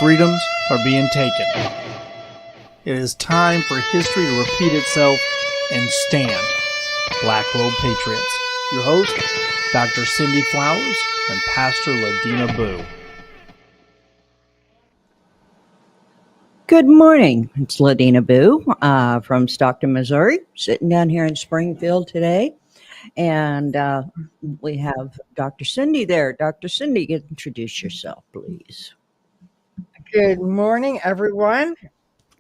freedoms are being taken. It is time for history to repeat itself and stand. Black Robe Patriots. Your host, Dr. Cindy Flowers and Pastor Ladina Boo. Good morning. It's Ladina Boo from Stockton, Missouri, sitting down here in Springfield today. And we have Dr. Cindy there. Dr. Cindy, introduce yourself, please. Good morning, everyone.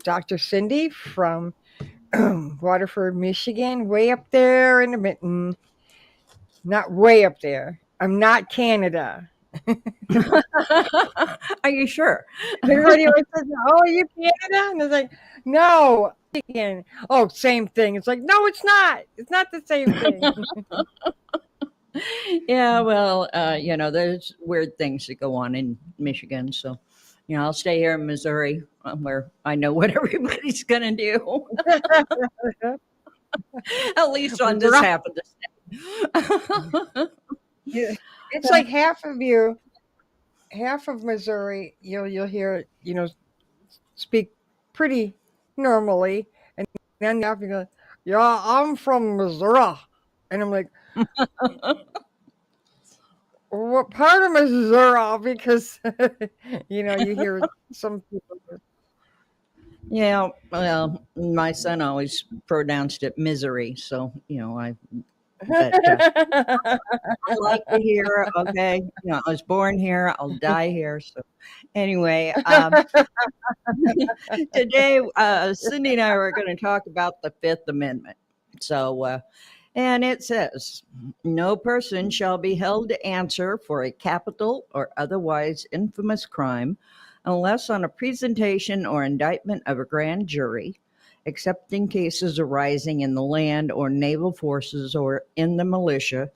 Dr. Cindy from Waterford, Michigan, way up there in the mitten. Not way up there. I'm not Canada. Are you sure? Everybody always says, "Oh, are you Canada?" And it's like, "No, Michigan." Oh, same thing. It's like, no, it's not. It's not the same thing. Yeah, well, there's weird things that go on in Michigan. So, I'll stay here in Missouri where I know what everybody's going to do. At least on this half of the state. Yeah, it's like half of Missouri, you'll hear, speak pretty normally, and then you have to go, "Yeah, I'm from Missouri," and I'm like, "What part of Missouri?" Because you hear some people. Yeah, well, my son always pronounced it misery. So, but I like to hear, okay, I was born here, I'll die here. So, anyway, today, Cindy and I were going to talk about the Fifth Amendment. So, and it says, no person shall be held to answer for a capital or otherwise infamous crime unless on a presentation or indictment of a grand jury, except in cases arising in the land or naval forces or in the militia,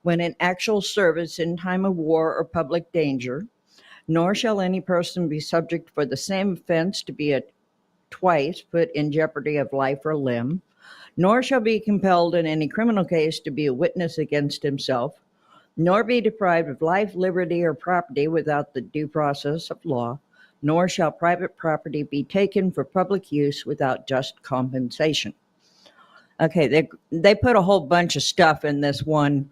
when in actual service in time of war or public danger, nor shall any person be subject for the same offense to be twice put in jeopardy of life or limb, nor shall be compelled in any criminal case to be a witness against himself, nor be deprived of life, liberty, or property without the due process of law, nor shall private property be taken for public use without just compensation. Okay, they put a whole bunch of stuff in this one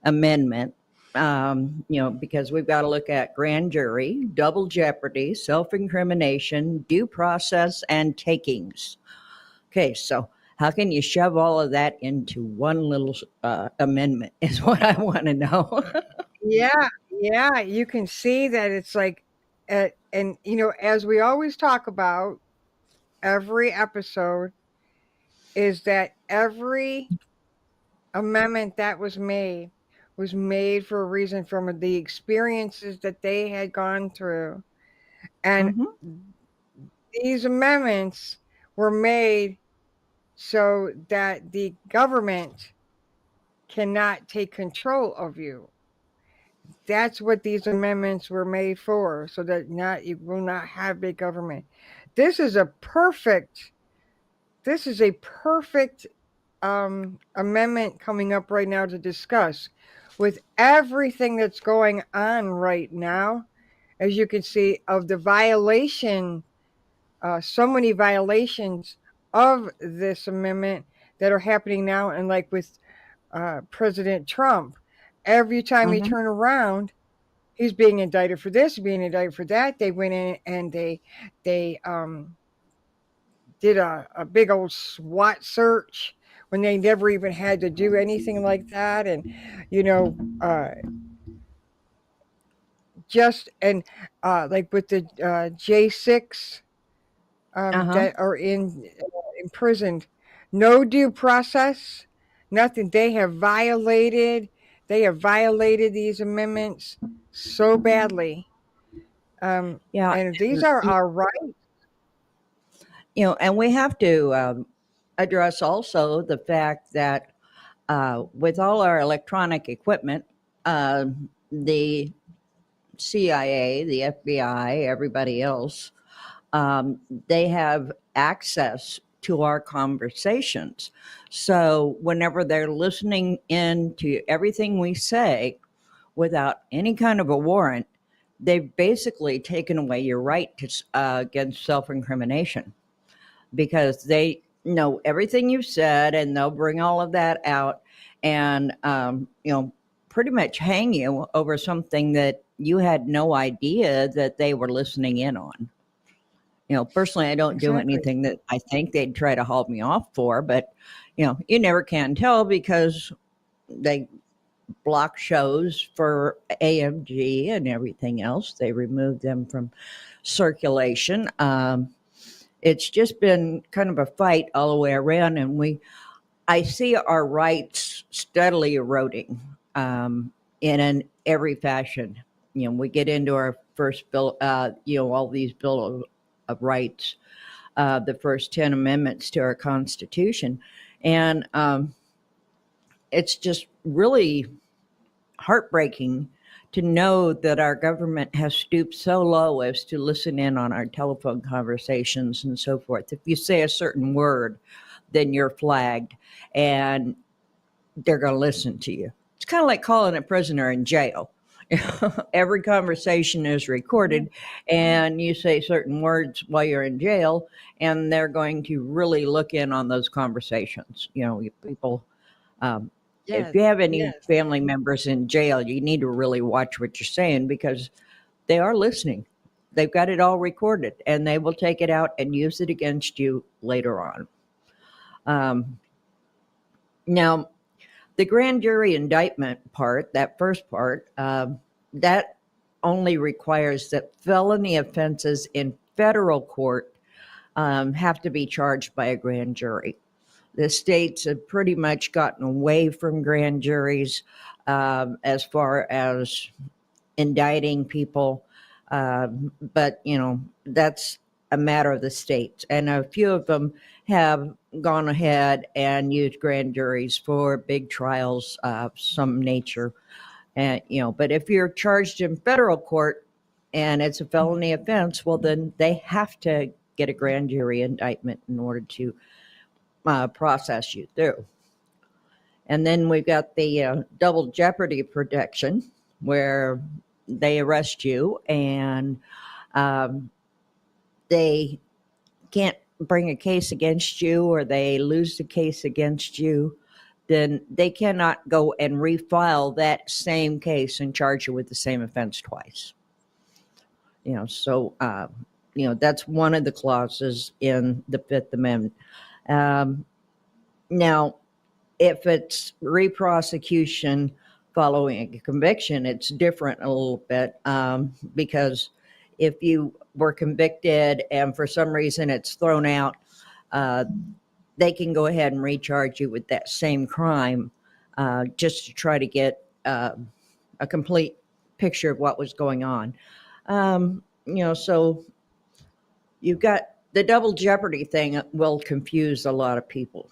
amendment, because we've got to look at grand jury, double jeopardy, self-incrimination, due process, and takings. Okay, so how can you shove all of that into one little amendment is what I want to know. Yeah, you can see that it's like, and as we always talk about every episode, is that every amendment that was made for a reason, from the experiences that they had gone through. And these amendments were made so that the government cannot take control of you. That's what these amendments were made for, so that you will not have big government. This is a perfect amendment coming up right now to discuss, with everything that's going on right now. As you can see, of the violation, so many violations of this amendment that are happening now. And like with President Trump, every time you turn around, he's being indicted for this, being indicted for that. They went in and they did a big old SWAT search when they never even had to do anything like that. And like with the J6 that are imprisoned, no due process, nothing. They have violated these amendments so badly. And these are our rights. And we have to address also the fact that with all our electronic equipment, the CIA, the FBI, everybody else, they have access to our conversations. So whenever they're listening in to everything we say without any kind of a warrant, they've basically taken away your right to against self-incrimination, because they know everything you've said and they'll bring all of that out and pretty much hang you over something that you had no idea that they were listening in on. Personally, I don't do Exactly. anything that I think they'd try to haul me off for, but you never can tell, because they block shows for AMG and everything else. They remove them from circulation. It's just been kind of a fight all the way around, and I see our rights steadily eroding in every fashion. We get into our first bill, all these bill of rights, the first 10 amendments to our Constitution, and it's just really heartbreaking to know that our government has stooped so low as to listen in on our telephone conversations and so forth. If you say a certain word, then you're flagged and they're going to listen to you. It's kind of like calling a prisoner in jail. Every conversation is recorded, and you say certain words while you're in jail, and they're going to really look in on those conversations. People, if Yes. you have any family members in jail, you need to really watch what you're saying, because they are listening. They've got it all recorded, and they will take it out and use it against you later on. Now, the grand jury indictment part, that first part, that only requires that felony offenses in federal court have to be charged by a grand jury. The states have pretty much gotten away from grand juries as far as indicting people, but that's a matter of the states, and a few of them have gone ahead and used grand juries for big trials of some nature. And but if you're charged in federal court and it's a felony offense, well, then they have to get a grand jury indictment in order to process you through. And then we've got the double jeopardy protection, where they arrest you and um, they can't bring a case against you, or they lose the case against you, then they cannot go and refile that same case and charge you with the same offense twice. So that's one of the clauses in the Fifth Amendment. Um, Now, if it's reprosecution following a conviction, it's different a little bit, because if you were convicted and for some reason it's thrown out, uh, they can go ahead and recharge you with that same crime, just to try to get a complete picture of what was going on. So you've got the double jeopardy thing will confuse a lot of people.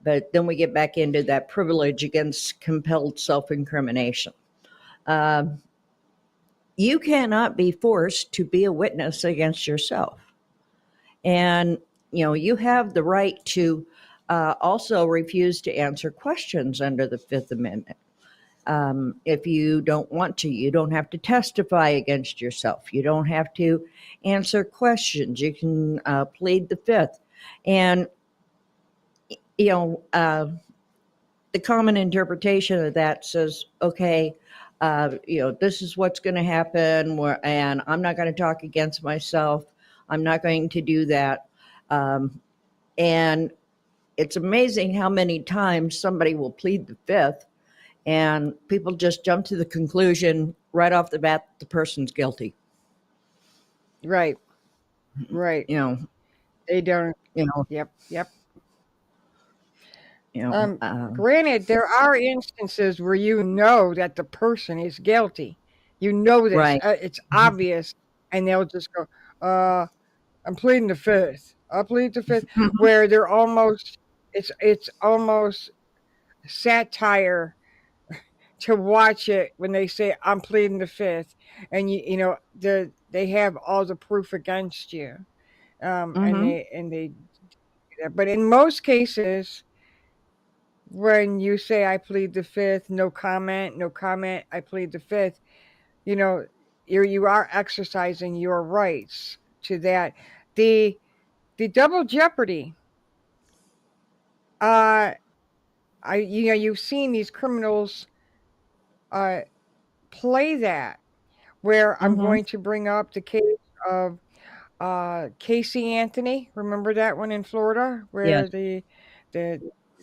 But then we get back into that privilege against compelled self incrimination. Um, you cannot be forced to be a witness against yourself. And, you have the right to also refuse to answer questions under the Fifth Amendment. If you don't want to, you don't have to testify against yourself. You don't have to answer questions. You can plead the Fifth. And, you know, uh, the common interpretation of that says, okay, this is what's going to happen, and I'm not going to talk against myself. I'm not going to do that. And it's amazing how many times somebody will plead the Fifth, and people just jump to the conclusion right off the bat the person's guilty. Right. Right. You know, They don't. you know, Yep. Yep. you know. Granted, there are instances where you know that the person is guilty. You know this. Right. It's obvious, and they'll just go, "I'm pleading the fifth. I plead the fifth." Where they're almost, it's almost satire to watch it when they say, "I'm pleading the fifth," and they have all the proof against you, and Mm-hmm. they. But in most cases, when you say I plead the fifth, no comment, no comment, I plead the fifth, you know, you are exercising your rights to that. The double jeopardy. You've seen these criminals uh play that, where I'm Mm-hmm. going to bring up the case of Casey Anthony. Remember that one in Florida Yes. where the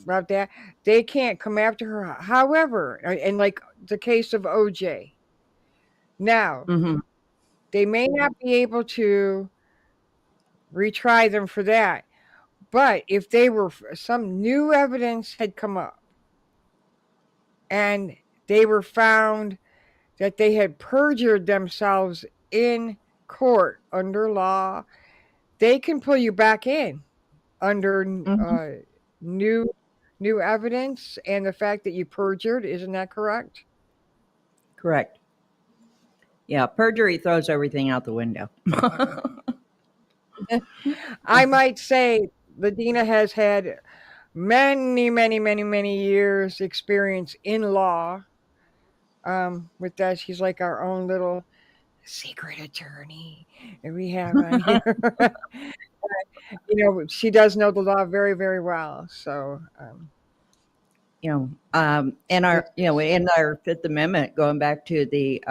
about that they can't come after her. However, and like the case of OJ, now Mm-hmm. they may not be able to retry them for that, but if they were some new evidence had come up and they were found that they had perjured themselves in court under law, they can pull you back in under Mm-hmm. new evidence and the fact that you perjured. Isn't that correct? Correct. Yeah, perjury throws everything out the window. I might say Ladina has had many, many, many, many years experience in law. With that, she's like our own little secret attorney that we have on here. She does know the law very, very well. So, this is In our Fifth Amendment, going back to the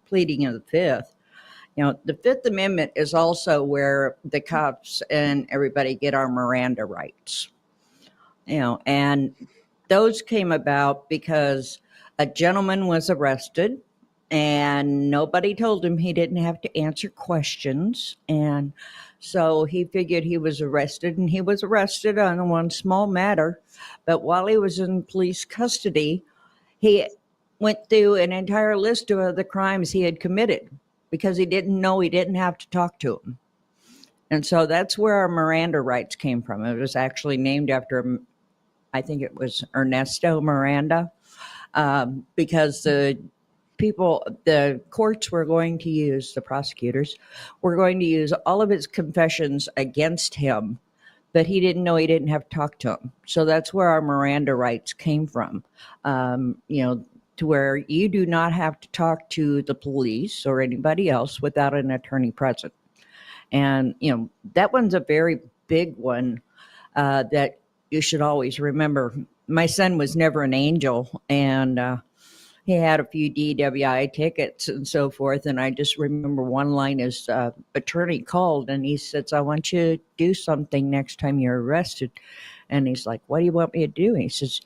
pleading of the Fifth, the Fifth Amendment is also where the cops and everybody get our Miranda rights. And those came about because a gentleman was arrested and nobody told him he didn't have to answer questions. And so he figured he was arrested, and he was arrested on one small matter. But while he was in police custody, he went through an entire list of the crimes he had committed because he didn't know he didn't have to talk to him. And so that's where our Miranda rights came from. It was actually named after, I think it was Ernesto Miranda, because the courts were going to use, the prosecutors were going to use all of his confessions against him, but he didn't know he didn't have to talk to him. So that's where our Miranda rights came from. To where you do not have to talk to the police or anybody else without an attorney present. And, that one's a very big one that you should always remember. My son was never an angel, and he had a few DWI tickets and so forth. And I just remember one line his attorney called and he says, "I want you to do something next time you're arrested." And he's like, "What do you want me to do?" And he says,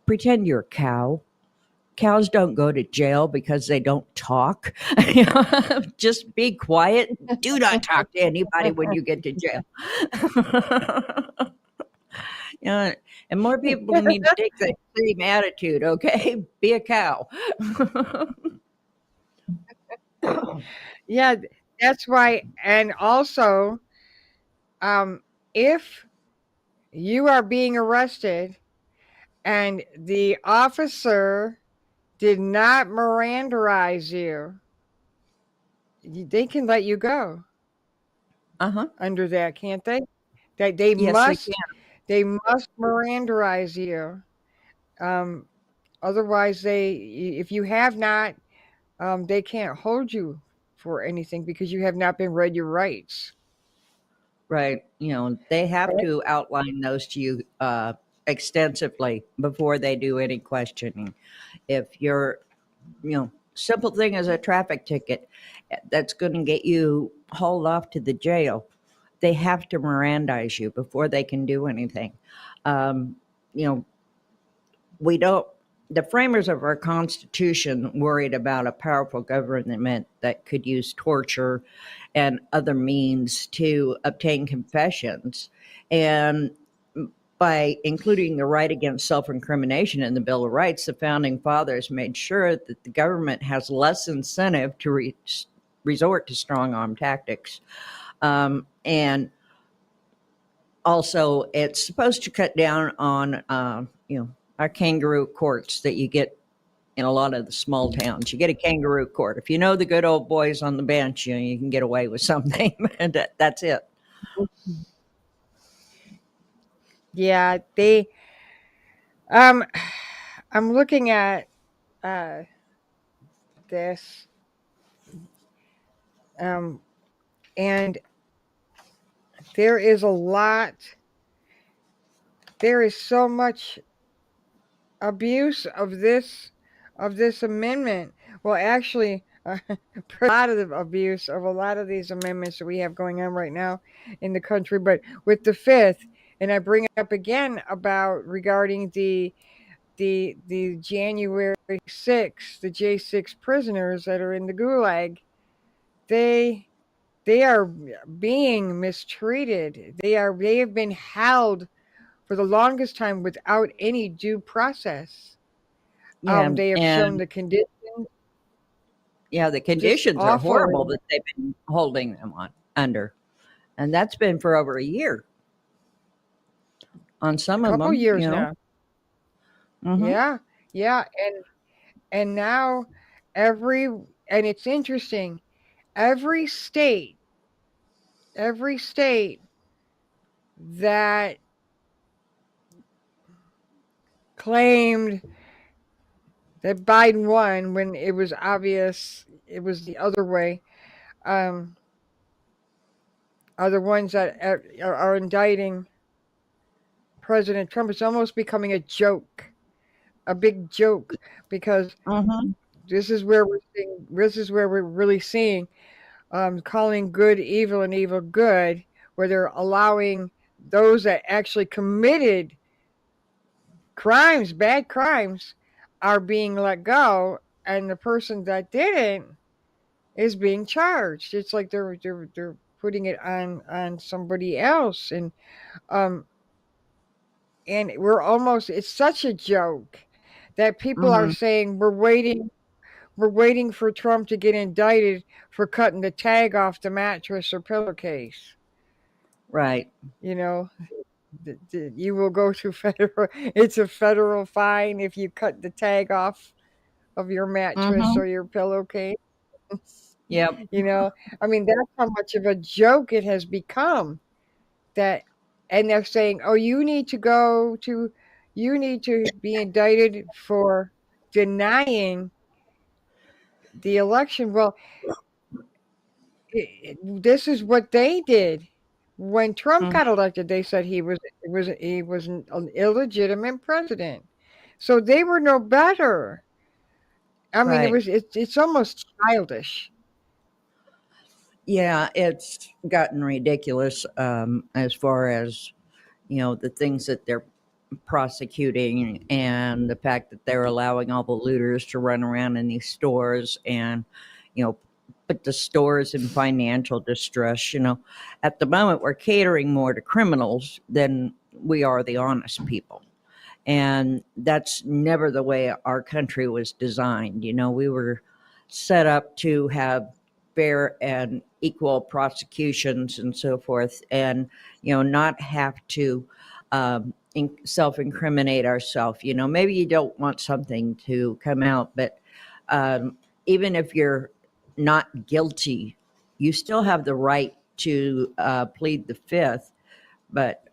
"Pretend you're a cow. Cows don't go to jail because they don't talk. Just be quiet. Do not talk to anybody when you get to jail." Yeah, and more people need to take that same attitude, okay? Be a cow. yeah, that's why. And also, if you are being arrested and the officer did not Mirandarize you, they can let you go Uh-huh. under that, can't they? That they Yes, they must can. they must Mirandarize you. Um, Otherwise, if you have not, they can't hold you for anything because you have not been read your rights. Right. They have to outline those to you extensively before they do any questioning. If you're, simple thing as a traffic ticket that's going to get you hauled off to the jail, they have to Mirandize you before they can do anything. Um, you know, we don't, the framers of our Constitution worried about a powerful government that could use torture and other means to obtain confessions. And by including the right against self incrimination in the Bill of Rights, the founding fathers made sure that the government has less incentive to resort to strong arm tactics. And also, it's supposed to cut down on, our kangaroo courts that you get in a lot of the small towns. You get a kangaroo court. If you know the good old boys on the bench, you can get away with something, and that's it. Yeah, they. Um, I'm looking at uh this. And there is a lot, there is so much abuse of this amendment. Well, actually, a lot of the abuse of a lot of these amendments that we have going on right now in the country. But with the fifth, and I bring it up again about regarding the January 6th, the J6 prisoners that are in the Gulag, they they are being mistreated. They have been held for the longest time without any due process. Yeah, They have shown and the conditions yeah, the just conditions are awful. horrible that they've been holding them on under, and that's been for over a year on A some of couple them. years now. Mm-hmm. Yeah, yeah, and now every and it's interesting. Every state, every state that claimed that Biden won when it was obvious it was the other way, um, are the ones that are indicting President Trump. It's almost becoming a joke, a big joke, because Mm-hmm. this is where we're really seeing calling good evil and evil good, where they're allowing those that actually committed crimes, bad crimes, are being let go, and the person that didn't is being charged. It's like they're putting it on somebody else, um and we're almost, it's such a joke that people are Mm-hmm. saying we're waiting for Trump to get indicted for cutting the tag off the mattress or pillowcase. Right. You know, you will go to federal. It's a federal fine if you cut the tag off of your mattress Mm-hmm. or your pillowcase. Yep. You know, I mean, that's how much of a joke it has become. That, and they're saying, "Oh, you need to be indicted for denying the election." Well, this is what they did when Trump Mm. got elected. They said he was an illegitimate president, so they were no better. I mean, Right. it's almost childish. Yeah, it's gotten ridiculous as far as the things that they're prosecuting and the fact that they're allowing all the looters to run around in these stores and you know put the stores in financial distress. At the moment we're catering more to criminals than we are the honest people, and that's never the way our country was designed. We were set up to have fair and equal prosecutions and so forth, and not have to self-incriminate ourselves. Maybe you don't want something to come out, but even if you're not guilty, you still have the right to plead the fifth. But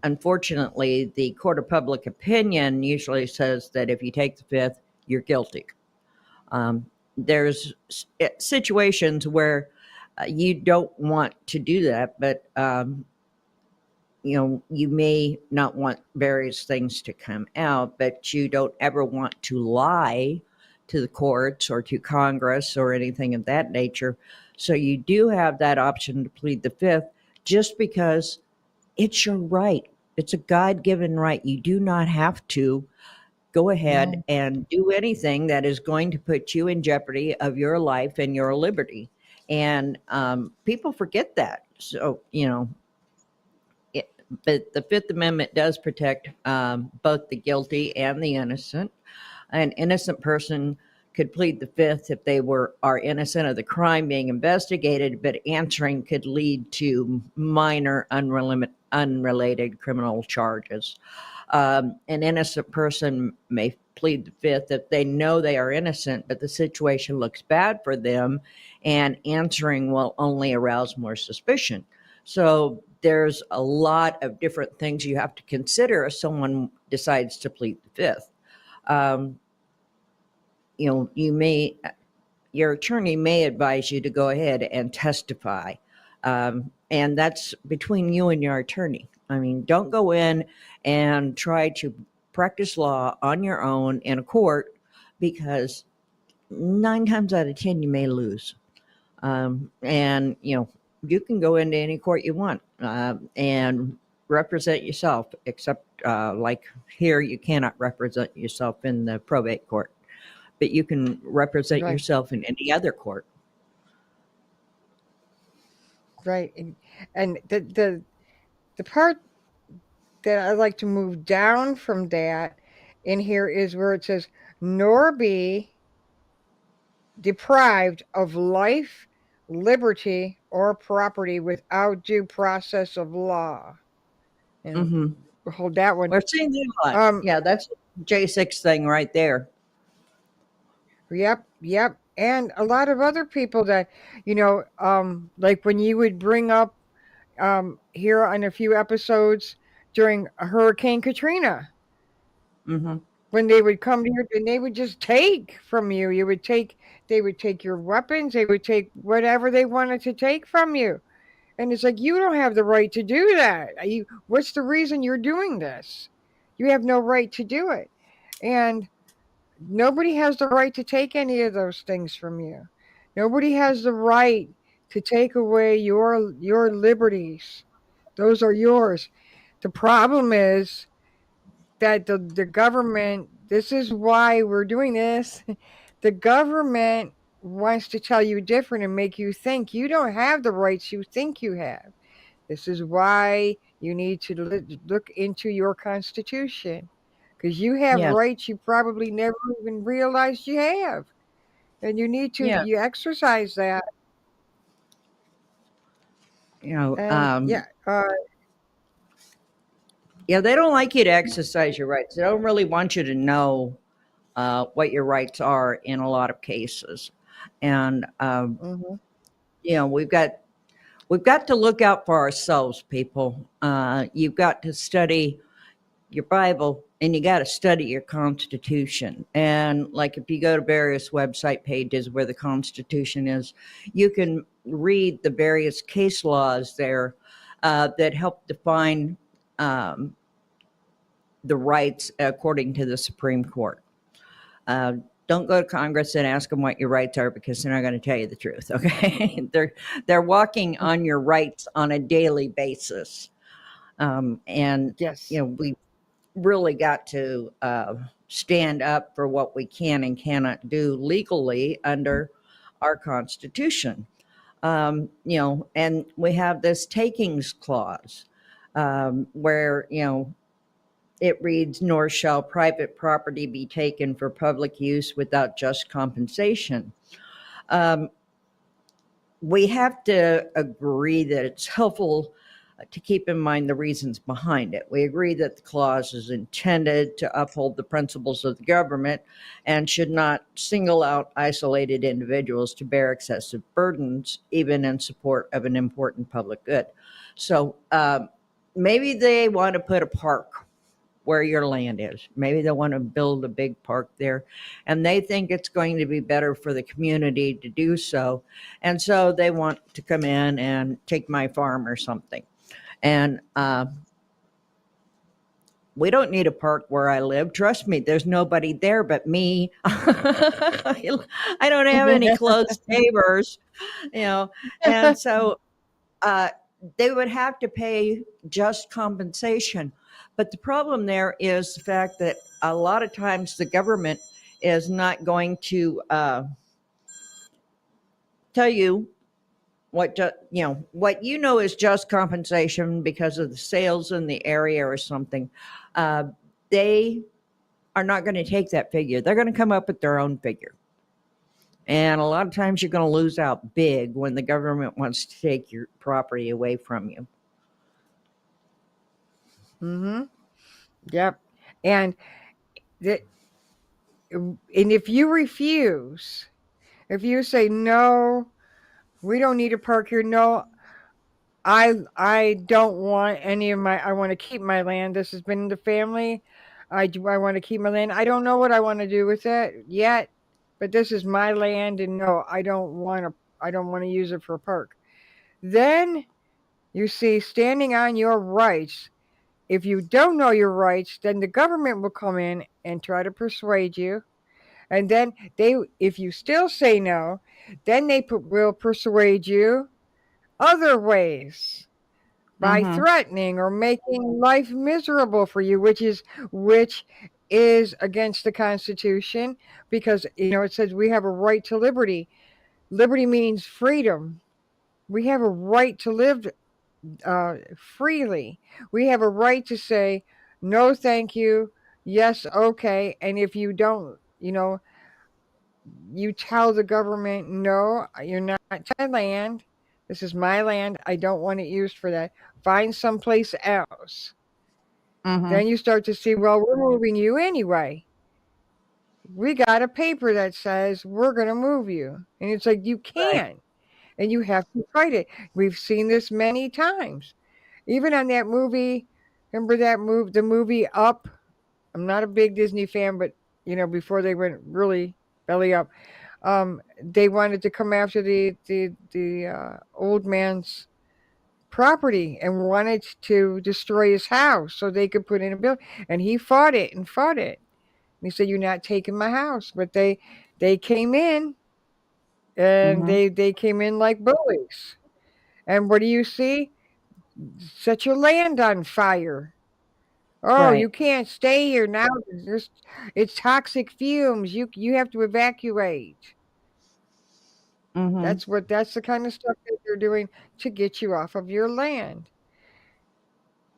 unfortunately, the court of public opinion usually says that if you take the fifth, you're guilty. There's situations where you don't want to do that, but you may not want various things to come out, but you don't ever want to lie to the courts or to Congress or anything of that nature. So you do have that option to plead the fifth, just because it's your right. It's a God given right. You do not have to go ahead and do anything that is going to put you in jeopardy of your life and your liberty. And people forget that. So, but the Fifth Amendment does protect both the guilty and the innocent. An innocent person could plead the fifth if they are innocent of the crime being investigated, but answering could lead to minor unrelated criminal charges. An innocent person may plead the fifth if they know they are innocent, but the situation looks bad for them, and answering will only arouse more suspicion. So there's a lot of different things you have to consider if someone decides to plead the fifth. Um, you may your attorney may advise you to go ahead and testify. And that's between you and your attorney. I mean, don't go in and try to practice law on your own in a court, because 9 times out of 10 you may lose. And you can go into any court you want and represent yourself, except like here, you cannot represent yourself in the probate court, but you can represent Right. yourself in any other court. Right. And the part that I like to move down from that in here is where it says, nor be deprived of life, liberty, or property without due process of law. And Mm-hmm. hold that one. We're seeing that a lot. Um, Yeah, that's J6 thing right there. yep. And a lot of other people that, like when you would bring up here on a few episodes during Hurricane Katrina, Mm-hmm. when they would come here and they would just take from you. They would take your weapons, they would take whatever they wanted to take from you. And it's like, you don't have the right to do that. What's the reason you're doing this? You have no right to do it. And nobody has the right to take any of those things from you. Nobody has the right to take away your liberties. Those are yours. The problem is that the government, this is why we're doing this. The government wants to tell you different and make you think you don't have the rights you think you have. This is why you need to look into your Constitution, because you have Yes. rights you probably never even realized you have. And you need to Yeah. you exercise that. You know, And um, yeah, they don't like you to exercise your rights. They don't really want you to know what your rights are in a lot of cases. And mhm. you know, we've got to look out for ourselves, people. You've got to study your Bible, and you got to study your Constitution. And like if you go to various website pages where the Constitution is, you can read the various case laws there that help define um, the rights according to the Supreme Court. Uh, don't go to Congress and ask them what your rights are, because they're not going to tell you the truth. Okay, they're walking on your rights on a daily basis, and Yes. we really got to stand up for what we can and cannot do legally under our Constitution. And we have this takings clause where it reads, "Nor shall private property be taken for public use without just compensation." Um, we have to agree that it's helpful to keep in mind the reasons behind it. We agree that the clause is intended to uphold the principles of the government and should not single out isolated individuals to bear excessive burdens, even in support of an important public good. So maybe they want to put a park where your land is. Maybe they want to build a big park there, and they think it's going to be better for the community to do so. And so they want to come in and take my farm or something. And we don't need a park where I live. Trust me, there's nobody there but me. I don't have any close neighbors, and so uh, they would have to pay just compensation. But the problem there is the fact that a lot of times the government is not going to tell you what is just compensation because of the sales in the area or something. They are not going to take that figure. They're going to come up with their own figure. And a lot of times you're going to lose out big when the government wants to take your property away from you. Mhm. Yep. And that and if you refuse, if you say no, we don't need a park here. No, I don't want any of my. I want to keep my land. This has been in the family. I want to keep my land. I don't know what I want to do with it yet. but this is my land, and no, I don't want to use it for a park. Then you see, standing on your rights. If you don't know your rights, then the government will come in and try to persuade you. And then if you still say no, then will persuade you other ways by Mm-hmm. threatening or making life miserable for you, which is against the Constitution, because it says we have a right to liberty. Liberty means freedom. We have a right to live freely. We have a right to say no, thank you, yes, okay, and if you don't, you tell the government, no, you're not my land. This is my land. I don't want it used for that. Find someplace else. Mm-hmm. Then you start to see, well, we're moving you anyway. We got a paper that says we're going to move you. And it's like, you Right. can't. And you have to fight it. We've seen this many times. Even on that movie, remember the movie Up? I'm not a big Disney fan, but before they went really belly up, they wanted to come after the old man's property and wanted to destroy his house so they could put in a building. And he fought it and fought it. And he said, "You're not taking my house." But they came in, and Mm-hmm. they came in like bullies. And what do you see? Set your land on fire. Oh, you Right. can't stay here now. There's, it's toxic fumes. You have to evacuate. Mm-hmm. That's the kind of stuff that they're doing to get you off of your land.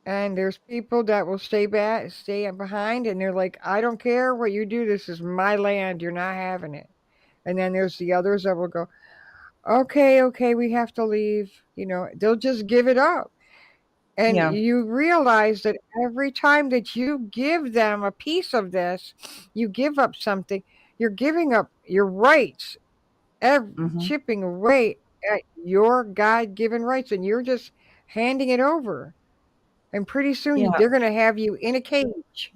And there's people that will stay behind, and they're like, I don't care what you do. This is my land. You're not having it. And then there's the others that will go, okay, okay, we have to leave. They'll just give it up. And Yeah. you realize that every time that you give them a piece of this, you give up something. You're giving up your rights, Mm-hmm. chipping away at your God given rights, and you're just handing it over. And pretty soon Yeah. they're going to have you in a cage.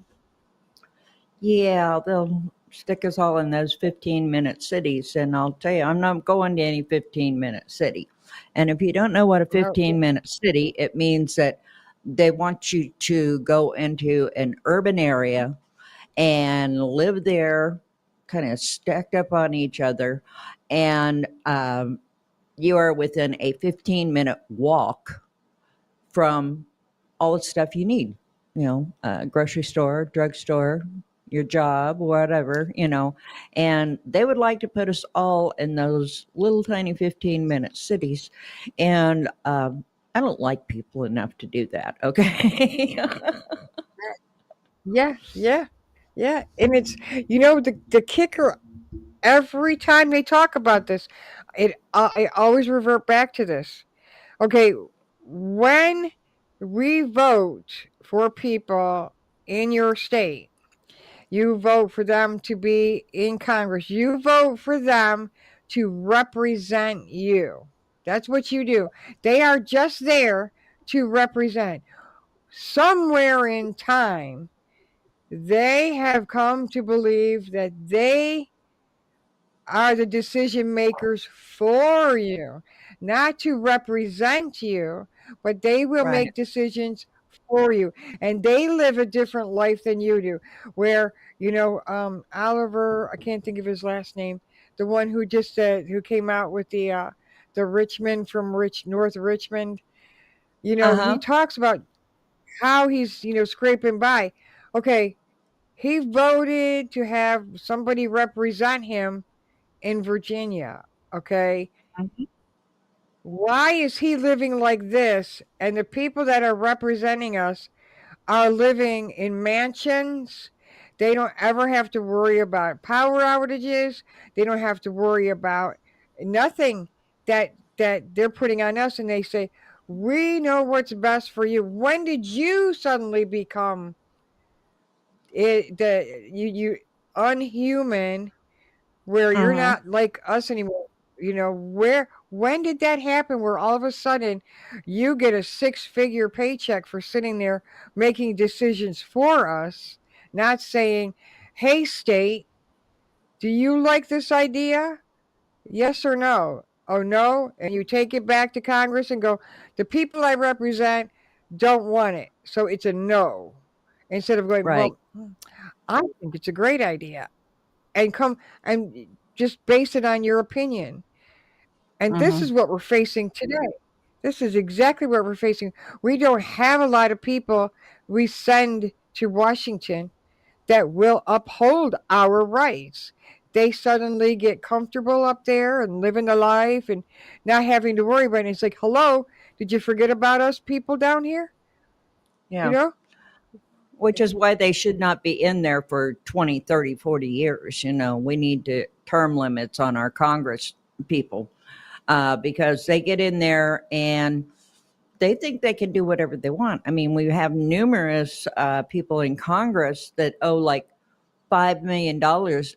Yeah. They'll stick us all in those 15-minute cities. And I'll tell you, I'm not going to any 15-minute city. And if you don't know what a No, 15-minute city, it means that they want you to go into an urban area and live there kind of stacked up on each other. And you are within a 15-minute walk from all the stuff you need, grocery store, drugstore, your job, whatever. And they would like to put us all in those little tiny 15-minute cities. And I don't like people enough to do that. Okay. yeah, yeah, yeah. And it's, the kicker, every time they talk about this, I always revert back to this. Okay, when we vote for people in your state, you vote for them to be in Congress. You vote for them to represent you. That's what you do. They are just there to represent. Somewhere in time, they have come to believe that they are the decision makers for you, not to represent you, but they will Right. make decisions for you. And they live a different life than you do. Where, Oliver, I can't think of his last name, the one who just who came out with the Richmond from North Richmond. He Uh-huh. talks about how he's, scraping by. Okay, he voted to have somebody represent him in Virginia. Okay. Mhm. Why is he living like this? And the people that are representing us are living in mansions. They don't ever have to worry about power outages. They don't have to worry about nothing that they're putting on us. And they say, we know what's best for you. When did you suddenly become you unhuman, where you're Mhm. not like us anymore? When did that happen, where all of a sudden you get a six-figure paycheck for sitting there making decisions for us, not saying, hey, state, Do you like this idea? Yes or no? Oh, no. And you take it back to Congress and go, the people I represent don't want it. So it's a no. Instead of going, Right. well, I think it's a great idea. And come and just base it on your opinion. And this Hmm. is what we're facing today. This is exactly what we're facing. We don't have a lot of people we send to Washington that will uphold our rights. They suddenly get comfortable up there and living the life and not having to worry about it. It's like, hello, did you forget about us people down here? You Yeah. know? Which is why they should not be in there for 20, 30, 40 years. We need to term limits on our Congress people, because they get in there and they think they can do whatever they want. I mean, we have numerous people in Congress that owe like $5 million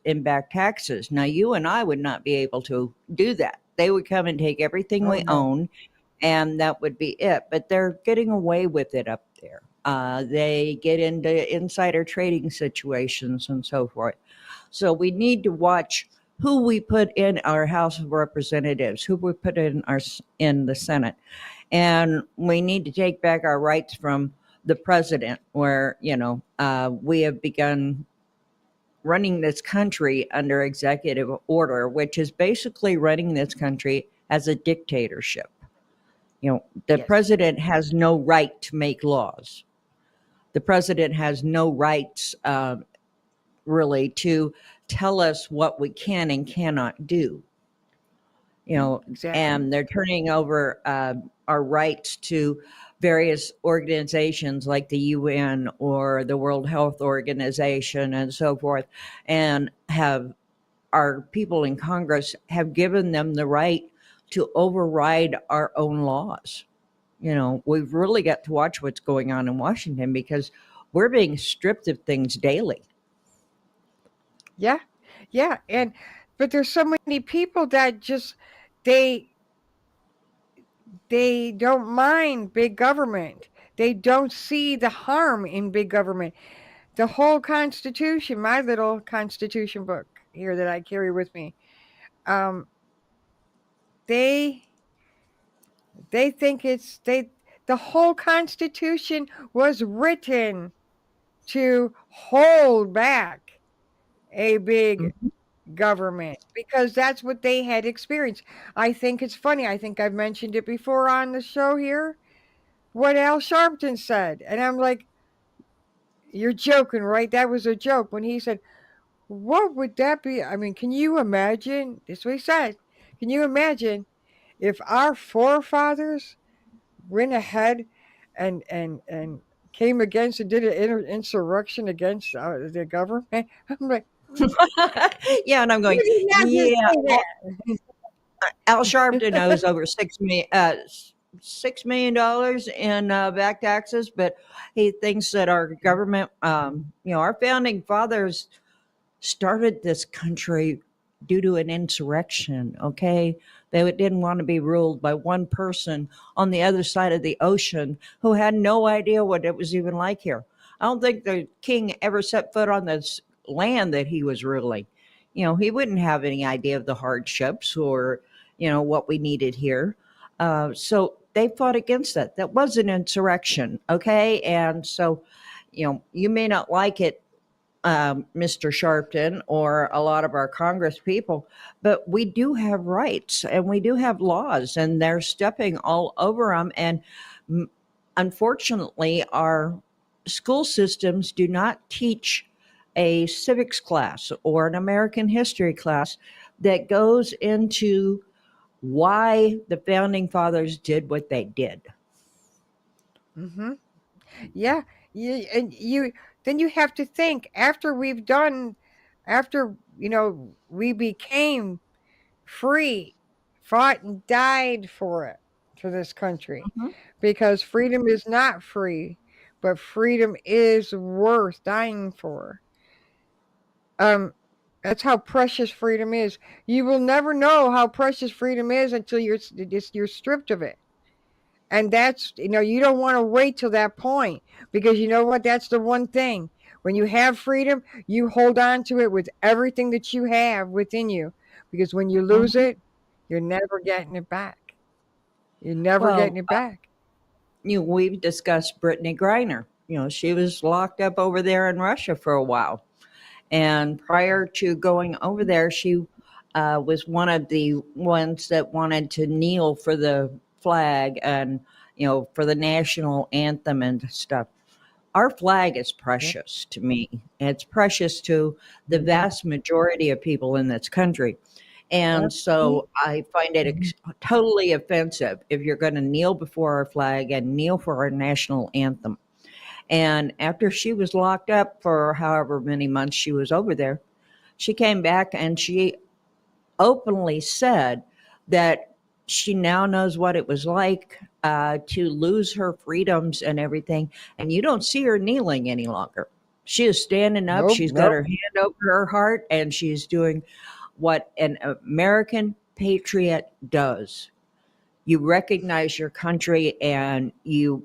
in back taxes. Now, you and I would not be able to do that. They would come and take everything Oh we no. own, and that would be it. But they're getting away with it up there. They get into insider trading situations and so forth. So we need to watch who we put in our House of Representatives, who we put in the Senate, and we need to take back our rights from the president, where we have begun running this country under executive order, which is basically running this country as a dictatorship. The Yes. president has no right to make laws. The president has no rights, really, to tell us what we can and cannot do. Exactly. And they're turning over our rights to various organizations like the UN or the World Health Organization and so forth, and have our people in Congress have given them the right to override our own laws. We've really got to watch what's going on in Washington, because we're being stripped of things daily. Yeah. Yeah. And but there's so many people that just they they don't mind big government. They don't see the harm in big government. The whole Constitution, my little Constitution book here that I carry with me, um, they they think the whole Constitution was written to hold back a big Mhm. government because that's what they had experienced. I think it's funny. I think I've mentioned it before on the show here. What Al Sharpton said, and I'm like, "You're joking, right? That was a joke." When he said, "What would that be?" I mean, can you imagine? This is what he said. Can you imagine if our forefathers went ahead and came against and did an insurrection against the government? I'm like, Yeah, and I'm you going, did not just yeah. say Al Sharpton owes over $6 million in back taxes, but he thinks that our government, our founding fathers started this country due to an insurrection. Okay, they didn't want to be ruled by one person on the other side of the ocean who had no idea what it was even like here. I don't think the king ever set foot on this land that he was ruling. He wouldn't have any idea of the hardships or what we needed here. So they fought against that. That was an insurrection. Okay, and so you may not like it, Mr. Sharpton, or a lot of our Congress people, but we do have rights and we do have laws, and they're stepping all over them. And mm, unfortunately, our school systems do not teach a civics class or an American history class that goes into why the founding fathers did what they did. that. Yeah, and then you have to think after we became free, fought and died for this country, Mhm. because freedom is not free, but freedom is worth dying for. Um, that's how precious freedom is. You will never know how precious freedom is until you're stripped of it. And that's, you don't want to wait till that point, because you know what? That's the one thing. When you have freedom, you hold on to it with everything that you have within you. Because when you lose Mhm. it, you're never getting it back. You're never getting Well, it back. we've discussed Brittany Griner. She was locked up over there in Russia for a while. And prior to going over there, she was one of the ones that wanted to kneel for the flag and, for the national anthem and stuff. Our flag is Yep. precious to me. It's precious to the Mhm. vast majority of people in this country. And Yep. so I find it Mhm. totally offensive if you're going to kneel before our flag and kneel for our national anthem. And after she was locked up for however many months she was over there, she came back and she openly said that she now knows what it was like to lose her freedoms and everything. And you don't see her kneeling any longer. She is standing up. Nope. She's got Nope. her hand over her heart and she's doing what an American patriot does. You recognize your country and you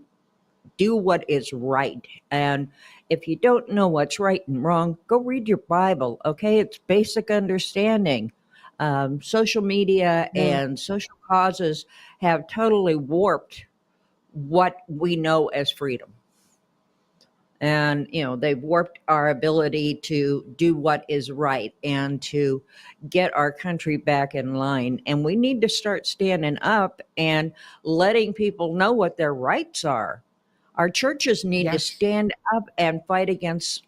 do what is right. And if you don't know what's right and wrong, go read your Bible, okay? It's basic understanding. Social media Yeah. and social causes have totally warped what we know as freedom. And, they've warped our ability to do what is right and to get our country back in line. And we need to start standing up and letting people know what their rights are. Our churches need to Yes. stand up and fight against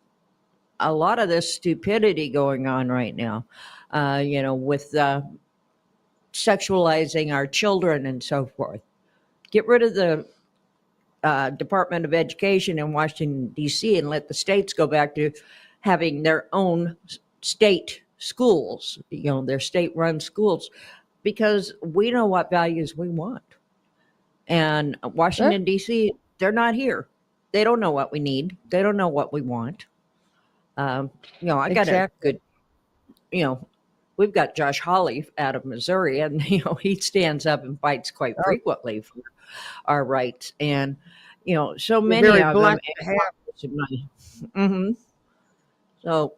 a lot of this stupidity going on right now, with sexualizing our children and so forth. Get rid of the Department of Education in Washington, D.C., and let the states go back to having their own state schools, their state run schools, because we know what values we want. And Yeah. Washington, D.C., they're not here. They don't know what we need, they don't know what we want. Um, I got a Exactly. good, you know, we've got Josh Hawley out of Missouri, and he stands up and fights quite Oh, frequently for our rights, and so you're many very of them. blessed to have. Hmm. So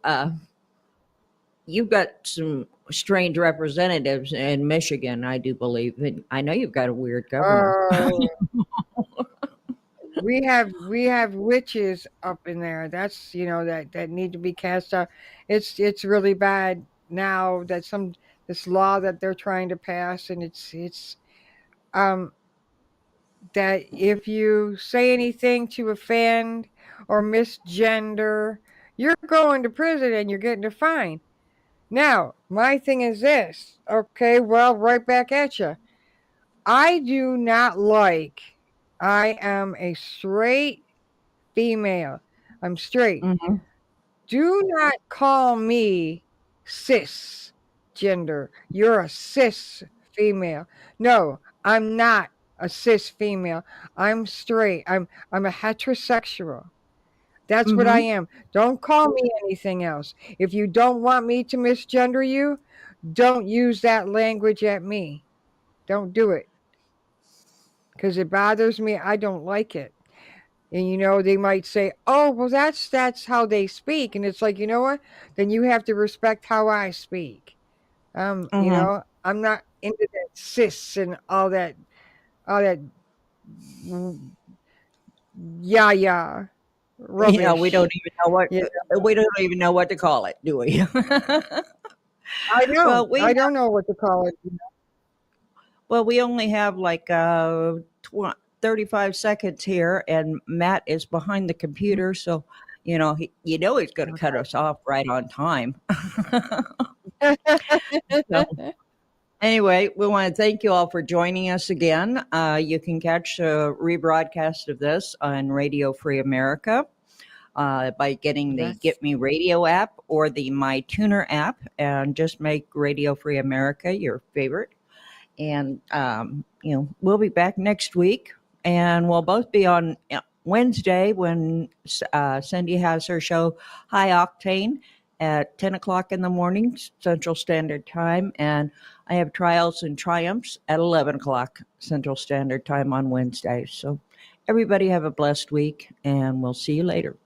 you've got some strange representatives in Michigan, I do believe, and I know you've got a weird governor. Oh, we have witches up in there. That's that need to be cast out. It's really bad now that some this law that they're trying to pass, and it's um that if you say anything to offend or misgender, you're going to prison and you're getting a fine. Now, my thing is this. Okay, well, right back at you. I do not like. I am a straight female. I'm straight. Hmm. Do not call me cis gender. You're a cis female. No, I'm not a cis female. I'm straight. I'm a heterosexual. That's what I Hmm. am. Don't call me anything else. If you don't want me to misgender you, don't use that language at me. Don't do it because it bothers me. I don't like it. And they might say, "Oh, well, that's how they speak," and it's like, you know what? Then you have to respect how I speak. Hmm. I'm not into that cis and all that yeah yeah We don't rubbish. even know what Yeah, we don't even know what to call it, do we? I know. well, we I don't know what to call it. Well, we only have like 35 seconds here, and Matt is behind the computer, so he's going to cut us off right on time. So, anyway, we want to thank you all for joining us again. You can catch a rebroadcast of this on Radio Free America by getting the Yes. Get Me Radio app or the My Tuner app, and just make Radio Free America your favorite. And we'll be back next week, and we'll both be on Wednesday when Cindy has her show High Octane at 10 o'clock in the morning Central Standard Time, and I have Trials and Triumphs at 11 o'clock Central Standard Time on Wednesday. So everybody have a blessed week, and we'll see you later.